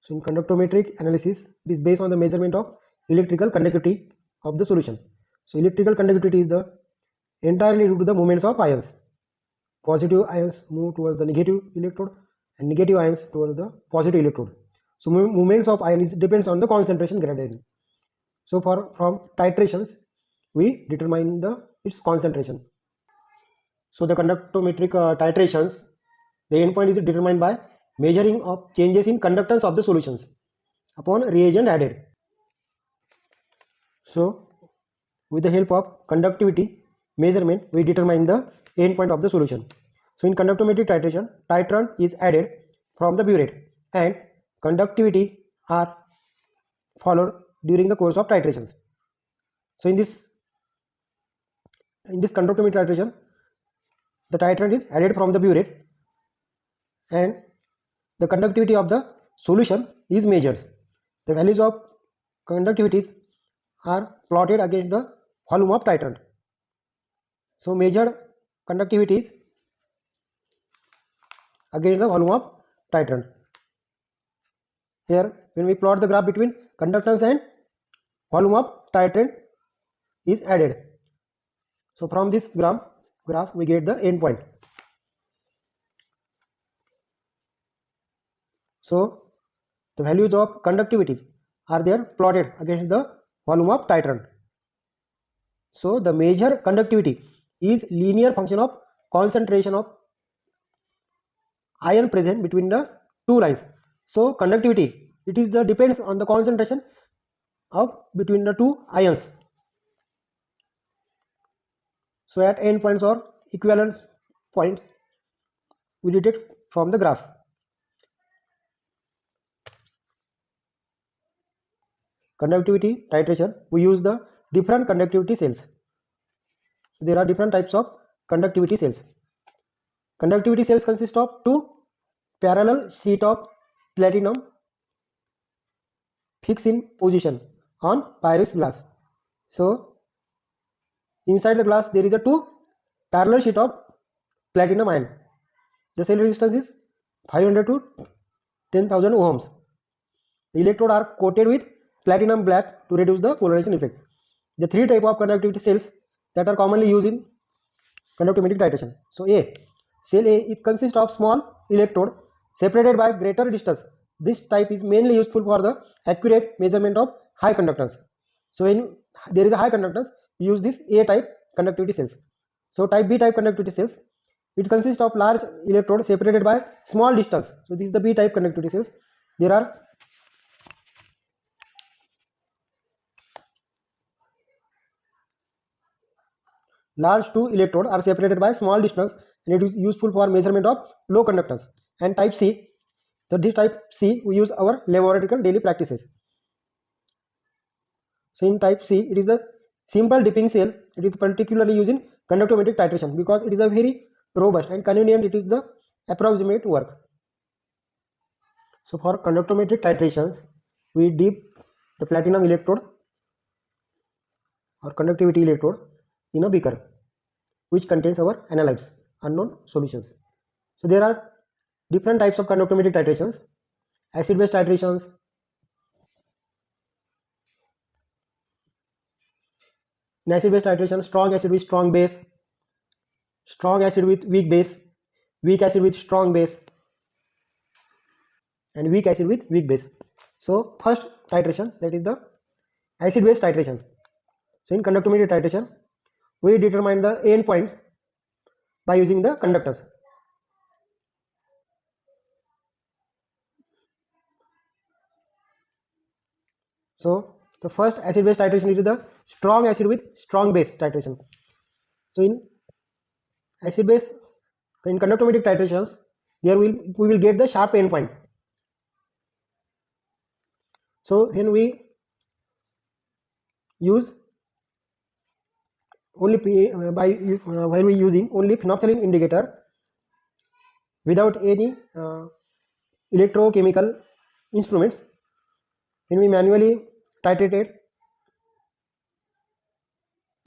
So in conductometric analysis, it is based on the measurement of electrical conductivity of the solution. So electrical conductivity is the entirely due to the movements of ions. Positive ions move towards the negative electrode and negative ions towards the positive electrode. So movements of ions depends on the concentration gradient. So from titrations we determine its concentration. So the conductometric titrations, the endpoint is determined by measuring of changes in conductance of the solutions upon reagent added. So with the help of conductivity measurement we determine the endpoint of the solution. So in conductometric titration, titrant is added from the burette and conductivity are followed during the course of titrations. So in this conductometric titration, the titrant is added from the burette and the conductivity of the solution is measured. The values of conductivities are plotted against the volume of titrant. So measured conductivities against the volume of titrant. Here when we plot the graph between conductance and volume of titrant is added. So from this graph we get the endpoint. So the values of conductivity are there plotted against the volume of titrant. So the measure conductivity is linear function of concentration of ion present between the two lines. So conductivity, it is the depends on the concentration of between the two ions. So at endpoints or equivalent points we detect from the graph. Conductivity titration, we use the different conductivity cells. There are different types of conductivity cells. Conductivity cells consist of two parallel sheet of platinum fixed in position on Pyrex glass. So inside the glass there is a two parallel sheet of platinum ion. The cell resistance is 500 to 10,000 ohms. The electrodes are coated with platinum black to reduce the polarization effect. The three type of conductivity cells that are commonly used in conductometric titration. So A, cell A, it consists of small electrode separated by greater distance. This type is mainly useful for the accurate measurement of high conductance. So when there is a high conductance, we use this A type conductivity cells. So type B type conductivity cells, it consists of large electrode separated by small distance. So this is the B type conductivity cells. There are large two electrodes are separated by small distance and it is useful for measurement of low conductance. And type C, so this type C we use our laboratory daily practices. So in type C, it is the simple dipping cell. It is particularly used in conductometric titration because it is a very robust and convenient. It is the approximate work. So for conductometric titrations, we dip the platinum electrode or conductivity electrode in a beaker which contains our analytes, unknown solutions. So there are different types of conductometric titrations: acid-base titrations, in acid-base titration, strong acid with strong base, strong acid with weak base, weak acid with strong base, and weak acid with weak base. So first titration, that is the acid-base titration. So in conductometric titration, we determine the endpoints by using the conductors. So the first acid-base titration is the strong acid with strong base titration. So in acid-base, in conductometric titrations, here we will get the sharp endpoint. So when we use only while we using only phenolphthalein indicator without any electrochemical instruments, when we manually titrate it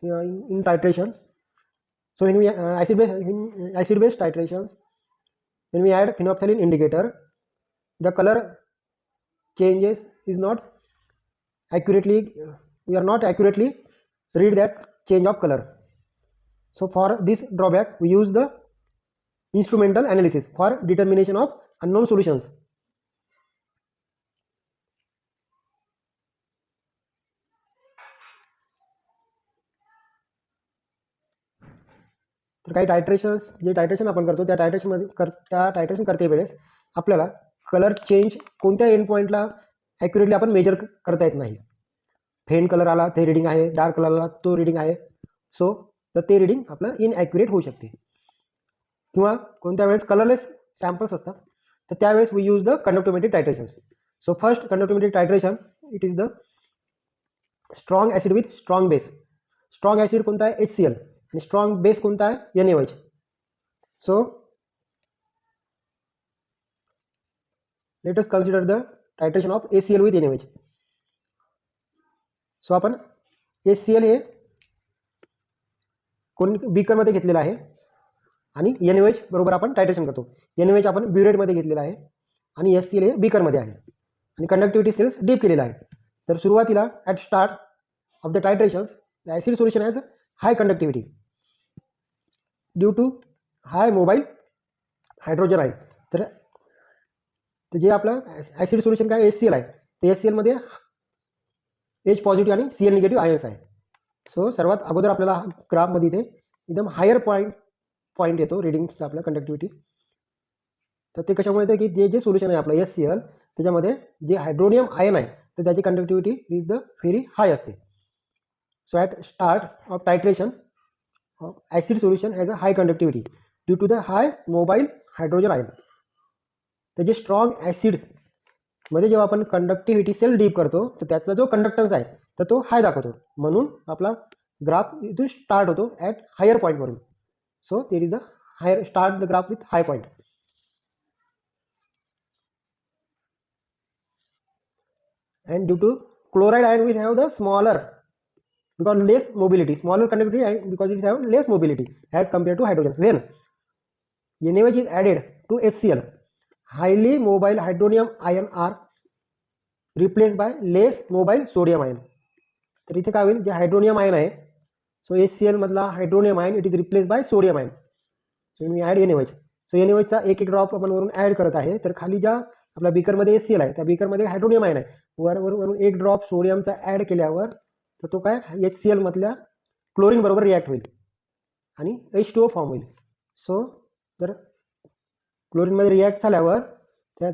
in titration. So when we acid-base titrations, when we add phenolphthalein indicator, the color changes is not accurately, we are not accurately read that change of color. So for this drawback we use the instrumental analysis for determination of unknown solutions. तर काही टायट्रेशन्स, जे टायट्रेशन आपण करतो त्या टायट्रेशन करते वेळेस आपल्याला colour change कोणत्या and पॉईंटला ॲक्युरेटली आपण मेजर करता येत नाही. फेंट कलर आला ते रिडिंग आहे, डार्क कलर आला तो रिडिंग आहे. सो तर ते रिडिंग आपलं इनॲक्युरेट होऊ शकते. किंवा कोणत्या वेळेस कलरलेस सॅम्पल्स असतात तर त्यावेळेस we use the conductometric titrations. So first conductometric titration it is the strong acid with strong base. Strong acid कोणता आहे HCl आणि स्ट्रॉंग बेस कोणता आहे NaOH. So let us consider the titration of HCl with NaOH. So आपण HCl हे कोण बीकरमध्ये घेतलेलं आहे आणि NaOH बरोबर आपण टायट्रेशन करतो. NaOH आपण ब्युरेटमध्ये घेतलेला आहे आणि HCl हे बीकरमध्ये आहे आणि कंडक्टिव्हिटी सेल्स डीप केलेला आहे. तर सुरुवातीला at start of the titrations the acid solution has high conductivity due to high mobile hydrogen ion. तर जे आपलं ॲसिड सोल्युशन काय HCl आहे ते HClमध्ये H पॉझिटिव्ह आणि Cl निगेटिव्ह आयन्स आहे. सो सर्वात अगोदर आपल्याला ग्राफमध्ये इथे एकदम हायर पॉईंट येतो रिडिंगचा आपला कंडक्टिव्हिटी. तर ते कशामुळे येतं की जे सोल्युशन आहे आपलं HCl त्याच्यामध्ये जे हायड्रोनियम आयन आहे तर त्याची conductivity is the very high असते. So at start of titration of acid solution has a high conductivity due to the high mobile hydrogen ion. तर जे स्ट्रॉंग ॲसिडमध्ये जेव्हा आपण कंडक्टिव्हिटी सेल डीप करतो तर त्याचा जो कंडक्टन्स आहे तर तो हाय दाखवतो. म्हणून आपला ग्राफ इथून स्टार्ट होतो ॲट हायर पॉईंटवरून. So there is the higher start the graph with high point. And due to chloride ion will have the smaller because less mobility, smaller conductivity, and because it have less mobility as compared to hydrogen. When NaOH is added to HCl, highly mobile hydronium ion are replaced by less mobile sodium ion. तर इथे काय होईल, जे hydronium ion आहे so HCl मधला hydronium ion it is replace by sodium ion. So मी add NaOH. So NaOHचा एक रोप आपण वरून ॲड करत आहे. तर खाली ज्या आपल्या बीकरमध्ये HCl आहे त्या बीकरमध्ये हायड्रोनियम आयन आहे. वरून एक ड्रॉप सोडियमचा ॲड केल्यावर तर तो काय HCl मधल्या क्लोरीन बरोबर रिॲक्ट होईल आणि H2O फॉर्म होईल. सो तर क्लोरीनमध्ये रिॲक्ट झाल्यावर त्या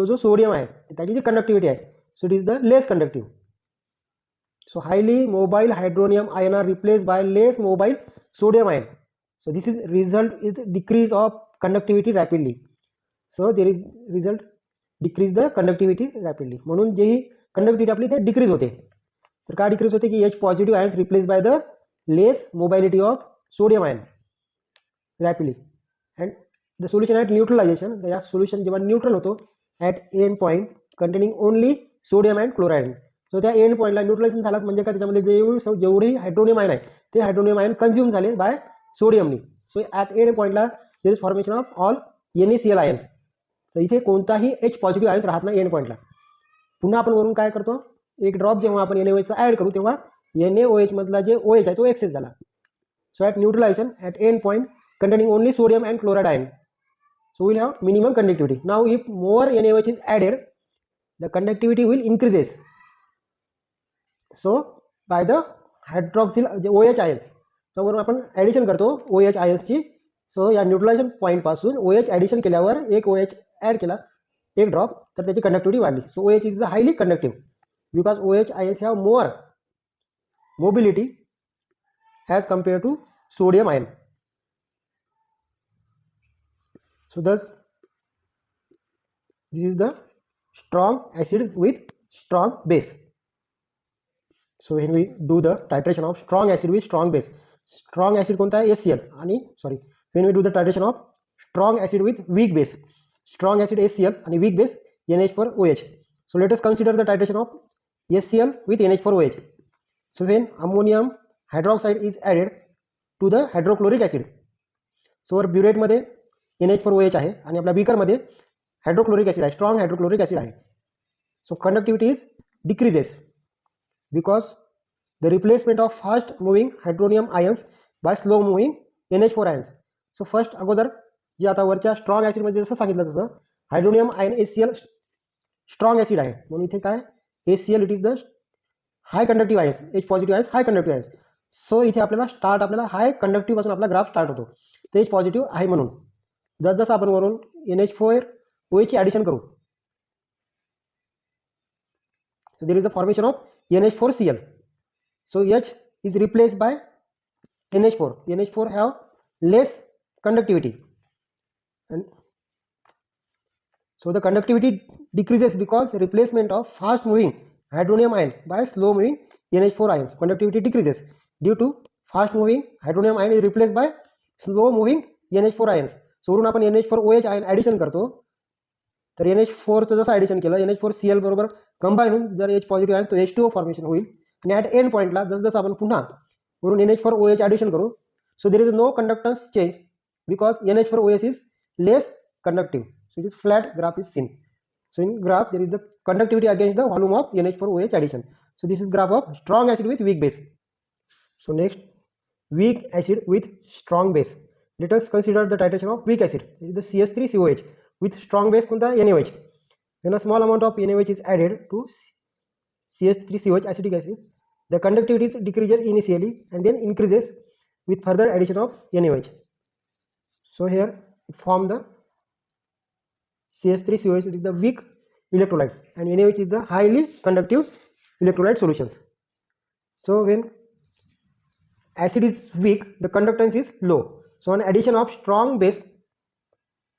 जो सोडियम आहे त्याची जी कंडक्टिव्हिटी आहे so it is the less conductive. So highly mobile hydronium ion are replace by less mobile sodium ion. So this is result is decrease of conductivity rapidly. So there is result decrease the conductivity rapidly. म्हणून जेही conductivity आपली ते decrease होते. तर का decrease होते की H positive ions replace by the less mobility of sodium ion rapidly. And the solution at neutralisation, या सोल्युशन जेव्हा न्यूट्रल होतो at end point containing only sodium and chloride. So त्या एंड पॉईंटला न्यूट्रलायझेशन झालं म्हणजे काय त्याच्यामध्ये जेवढी हायड्रोनियम आयन आहे ते हायड्रोनियम आयन कन्झ्युम झाले बाय सोडियमनी. सो ॲट एंड पॉईंटला there is formation of all NaCl ions. तर इथे कोणताही H पॉझिटिव्ह आयन्स राहत नाही एंड पॉईंटला. पुन्हा आपण वरून काय करतो, एक ड्रॉप जेव्हा आपण NaOHचा ॲड करू तेव्हा NaOH मधला जे OH आहे तो एक्सेस झाला. So at neutralisation at end point containing only sodium and chloride ion so will have minimum conductivity. Now if more NaOH is added the conductivity will increases. So by the hydroxyl J OH ions त्यावरून आपण addition करतो OH आयन्सची. सो या neutralisation पॉईंटपासून OH addition केल्यावर एक OH add केला एक drop तर त्याची कंडक्टिव्हिटी वाढली. So OH is the highly conductive because OH ions have more mobility as compare to sodium ion. So thus this is the strong acid with strong base. So when we do the titration of strong acid with strong base, strong acid कोणता आहे HCl आणि when we do the titration of strong acid with weak base, strong acid HCl and weak base NH4OH. So let us consider the titration of HCl with NH4OH. So when ammonium hydroxide is added to the hydrochloric acid, so burette मध्ये NH4OH आहे आणि आपल्या beaker मध्ये hydrochloric acid आहे, strong hydrochloric acid आहे. So conductivity is decreases because the replacement of fast moving hydronium ions by slow moving NH4 ions. So first अगोदर जे आता वरच्या स्ट्रॉंग ऍसिड मध्ये जसं सांगितलं तसं hydronium ion HCl strong acid आहे म्हणून इथे काय HCl it is the high conductive ions H positive ions high conductive ions. So इथे आपल्याला हाय कंडक्टिव्ह पासून आपला ग्राफ स्टार्ट होतो ते H पॉझिटिव्ह आहे म्हणून जसं आपण वरून NH4 OH ची ॲडिशन करू. So there is a formation of NH4Cl. So H is replaced by NH4. NH4 have less conductivity, and so the conductivity decreases because replacement of fast moving hydronium ion by slow moving NH4 ions. Conductivity decreases due to fast moving hydronium ion is replaced by slow moving NH4 ions. So वरून आपण NH4OH ion addition करतो तर NH4 चं जसं addition केलं NH4Cl बरोबर combine होऊन जर H पॉझिटिव्ह आहे तो H2O फॉर्मेशन होईल आणि ॲट एंड पॉईंटला जसं आपण पुन्हा वरून NH4OH ॲडिशन करू. So there is no conductance change because NH4OH is less conductive. So it is flat graph is seen. So in graph there is the conductivity against the volume of NH4OH addition. So this is graph of strong acid with weak base. So next, weak acid with strong base. Let us consider the titration of weak acid. This is the CH3COH with strong base called the NaOH. When a small amount of NaOH is added to CH3COH acetic acid, the conductivity decreases initially and then increases with further addition of NaOH. So here it forms the CH3COH, it is the weak electrolyte, and NaOH is the highly conductive electrolyte solutions. So when acid is weak, the conductance is low. So on addition of strong base,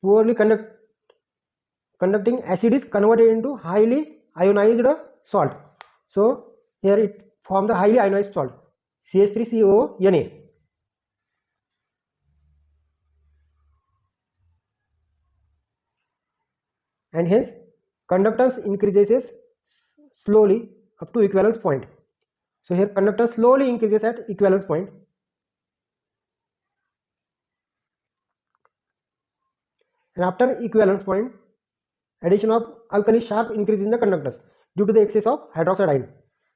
poorly conducting acid is converted into highly ionized salt. So here it forms the highly ionized salt CH3CONa. And hence conductance increases slowly up to equivalence point. So here conductance slowly increases at equivalence point, and after equivalence point addition of alkali sharp increase in the conductance due to the excess of hydroxide ion.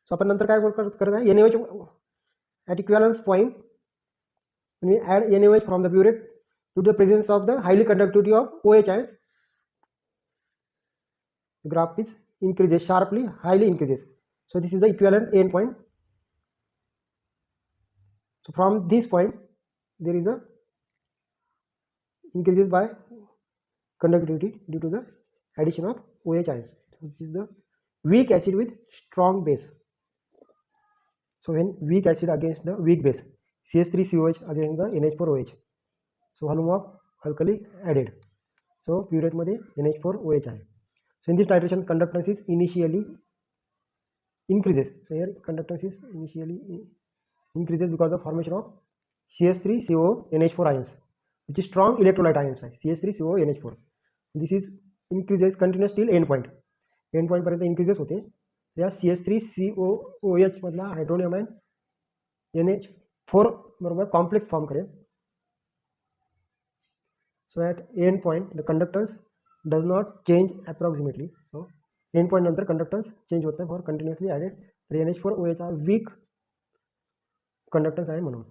So आपण नंतर काय करत आहे NaOH at equivalence point when we add NaOH from the burette due to the presence of the highly conductivity of OH ions, the graph is increases sharply, highly increases. So this is the equivalent end point. So from this point there is a increases by conductivity due to the addition of OH ions. So this is the weak acid with strong base. So when weak acid against the weak base, CH3COH against the NH4OH, so volume of alkali added. So burette मध्ये NH4OH आहे. So in this titration conductance is initially increases. So here conductance is initially increases because of formation of CH3CONH4 ions, which is strong electrolyte ions, CH3CONH4. This is increases continuous till end point. End point पर्यंत increases होते. या CH3COOH मधला hydronium ion NH4 बरोबर complex form करेल. So at end point the conductance does not change approximately. So end point नंतर conductance change होता है for continuously added. NH4OH हा weak conductance आहे म्हणून.